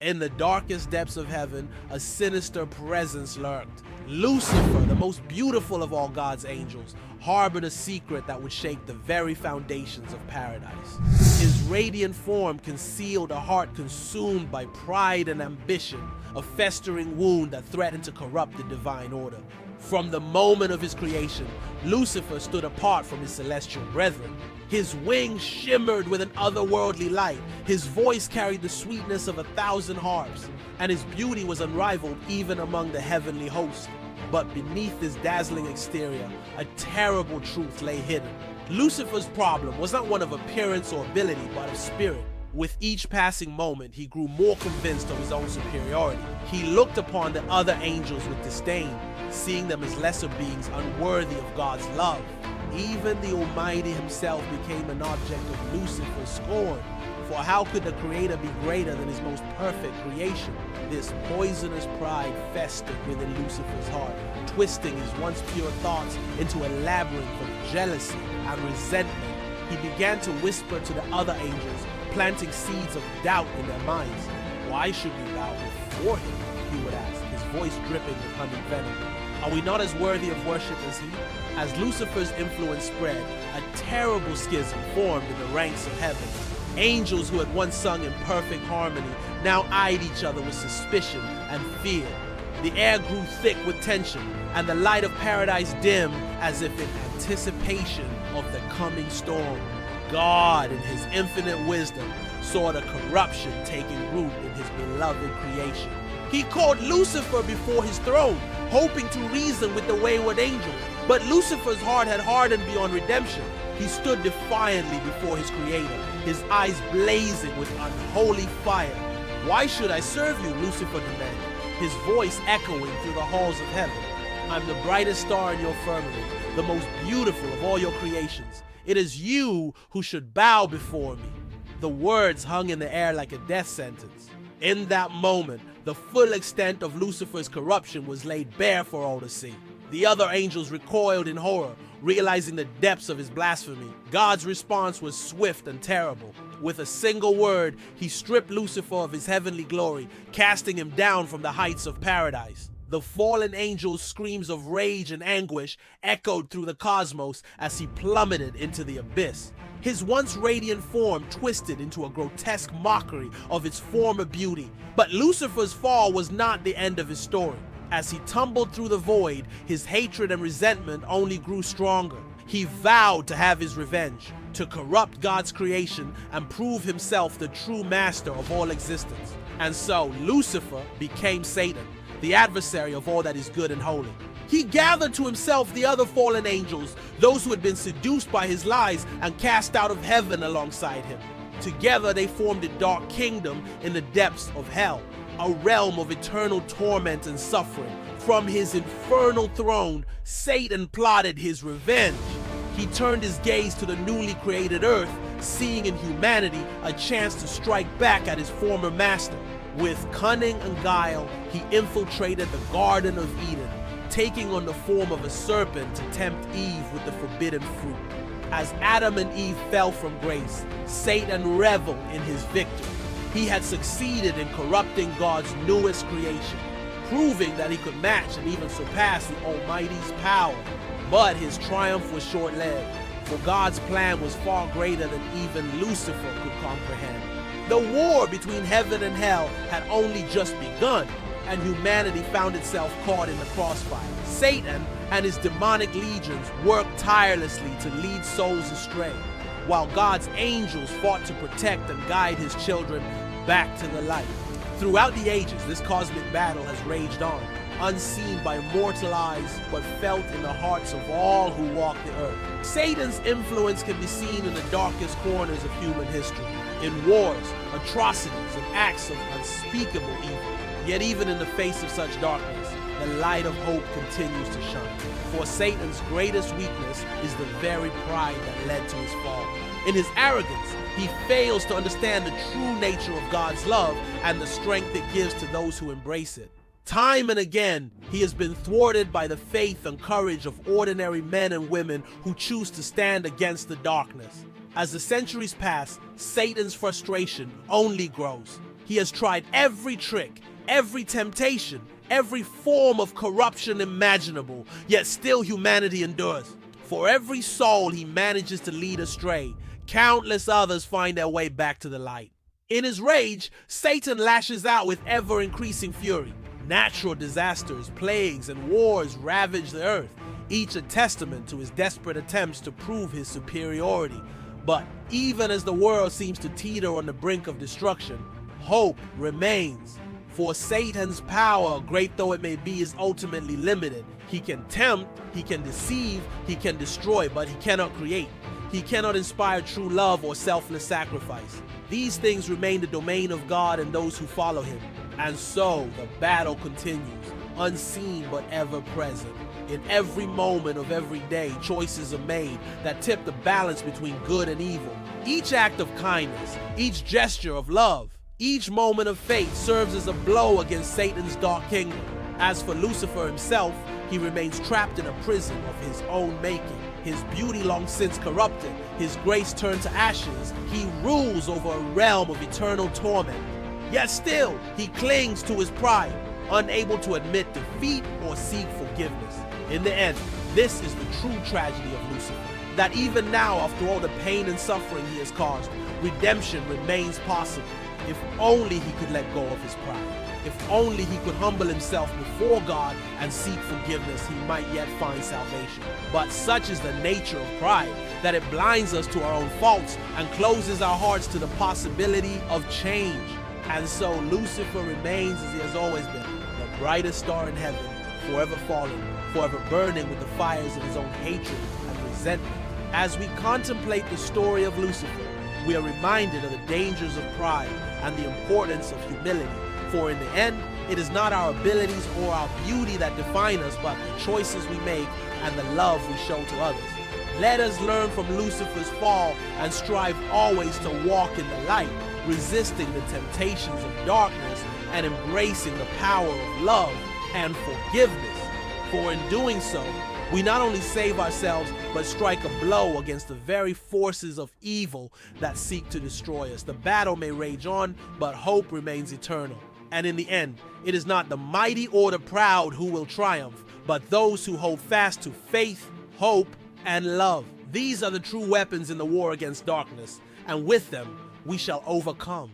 In the darkest depths of heaven, a sinister presence lurked. Lucifer, the most beautiful of all God's angels, harbored a secret that would shake the very foundations of paradise. His radiant form concealed a heart consumed by pride and ambition, a festering wound that threatened to corrupt the divine order. From the moment of his creation, Lucifer stood apart from his celestial brethren. His wings shimmered with an otherworldly light, his voice carried the sweetness of 1,000 harps, and his beauty was unrivaled even among the heavenly host. But beneath this dazzling exterior, a terrible truth lay hidden. Lucifer's problem was not one of appearance or ability, but of spirit. With each passing moment, he grew more convinced of his own superiority. He looked upon the other angels with disdain, seeing them as lesser beings unworthy of God's love. Even the Almighty himself became an object of Lucifer's scorn. For how could the Creator be greater than his most perfect creation? This poisonous pride festered within Lucifer's heart, twisting his once pure thoughts into a labyrinth of jealousy and resentment. He began to whisper to the other angels, planting seeds of doubt in their minds. Why should we bow before him? He would ask, his voice dripping with honey venom. Are we not as worthy of worship as he? As Lucifer's influence spread, a terrible schism formed in the ranks of heaven. Angels who had once sung in perfect harmony now eyed each other with suspicion and fear. The air grew thick with tension, and the light of paradise dimmed as if in anticipation of the coming storm. God, in his infinite wisdom, saw the corruption taking root in his beloved creation. He called Lucifer before his throne, hoping to reason with the wayward angel. But Lucifer's heart had hardened beyond redemption. He stood defiantly before his Creator, his eyes blazing with unholy fire. Why should I serve you? Lucifer demanded, his voice echoing through the halls of heaven. I'm the brightest star in your firmament, the most beautiful of all your creations. It is you who should bow before me. The words hung in the air like a death sentence. In that moment, the full extent of Lucifer's corruption was laid bare for all to see. The other angels recoiled in horror, realizing the depths of his blasphemy. God's response was swift and terrible. With a single word, he stripped Lucifer of his heavenly glory, casting him down from the heights of paradise. The fallen angel's screams of rage and anguish echoed through the cosmos as he plummeted into the abyss. His once radiant form twisted into a grotesque mockery of its former beauty. But Lucifer's fall was not the end of his story. As he tumbled through the void, his hatred and resentment only grew stronger. He vowed to have his revenge, to corrupt God's creation and prove himself the true master of all existence. And so Lucifer became Satan, the adversary of all that is good and holy. He gathered to himself the other fallen angels, those who had been seduced by his lies and cast out of heaven alongside him. Together they formed a dark kingdom in the depths of hell, a realm of eternal torment and suffering. From his infernal throne, Satan plotted his revenge. He turned his gaze to the newly created earth, seeing in humanity a chance to strike back at his former master. With cunning and guile, he infiltrated the Garden of Eden, taking on the form of a serpent to tempt Eve with the forbidden fruit. As Adam and Eve fell from grace, Satan reveled in his victory. He had succeeded in corrupting God's newest creation, proving that he could match and even surpass the Almighty's power. But his triumph was short-lived, for God's plan was far greater than even Lucifer could comprehend. The war between heaven and hell had only just begun, and humanity found itself caught in the crossfire. Satan and his demonic legions worked tirelessly to lead souls astray, while God's angels fought to protect and guide his children back to the light. Throughout the ages, this cosmic battle has raged on, unseen by mortal eyes, but felt in the hearts of all who walk the earth. Satan's influence can be seen in the darkest corners of human history, in wars, atrocities, and acts of unspeakable evil. Yet even in the face of such darkness, the light of hope continues to shine. For Satan's greatest weakness is the very pride that led to his fall. In his arrogance, he fails to understand the true nature of God's love and the strength it gives to those who embrace it. Time and again, he has been thwarted by the faith and courage of ordinary men and women who choose to stand against the darkness. As the centuries pass, Satan's frustration only grows. He has tried every trick, every temptation, every form of corruption imaginable, yet still humanity endures. For every soul he manages to lead astray, countless others find their way back to the light. In his rage, Satan lashes out with ever-increasing fury. Natural disasters, plagues, and wars ravage the earth, each a testament to his desperate attempts to prove his superiority. But even as the world seems to teeter on the brink of destruction, hope remains. For Satan's power, great though it may be, is ultimately limited. He can tempt, he can deceive, he can destroy, but he cannot create. He cannot inspire true love or selfless sacrifice. These things remain the domain of God and those who follow him. And so the battle continues, unseen but ever present. In every moment of every day, choices are made that tip the balance between good and evil. Each act of kindness, each gesture of love, each moment of faith serves as a blow against Satan's dark kingdom. As for Lucifer himself, he remains trapped in a prison of his own making. His beauty long since corrupted, his grace turned to ashes, he rules over a realm of eternal torment. Yet still, he clings to his pride, unable to admit defeat or seek forgiveness. In the end, this is the true tragedy of Lucifer, that even now, after all the pain and suffering he has caused, redemption remains possible. If only he could let go of his pride. If only he could humble himself before God and seek forgiveness, he might yet find salvation. But such is the nature of pride that it blinds us to our own faults and closes our hearts to the possibility of change. And so Lucifer remains as he has always been, the brightest star in heaven, forever falling, forever burning with the fires of his own hatred and resentment. As we contemplate the story of Lucifer, we are reminded of the dangers of pride and the importance of humility. For in the end, it is not our abilities or our beauty that define us, but the choices we make and the love we show to others. Let us learn from Lucifer's fall and strive always to walk in the light, resisting the temptations of darkness and embracing the power of love and forgiveness. For in doing so, we not only save ourselves, but strike a blow against the very forces of evil that seek to destroy us. The battle may rage on, but hope remains eternal. And in the end, it is not the mighty or the proud who will triumph, but those who hold fast to faith, hope, and love. These are the true weapons in the war against darkness, and with them we shall overcome.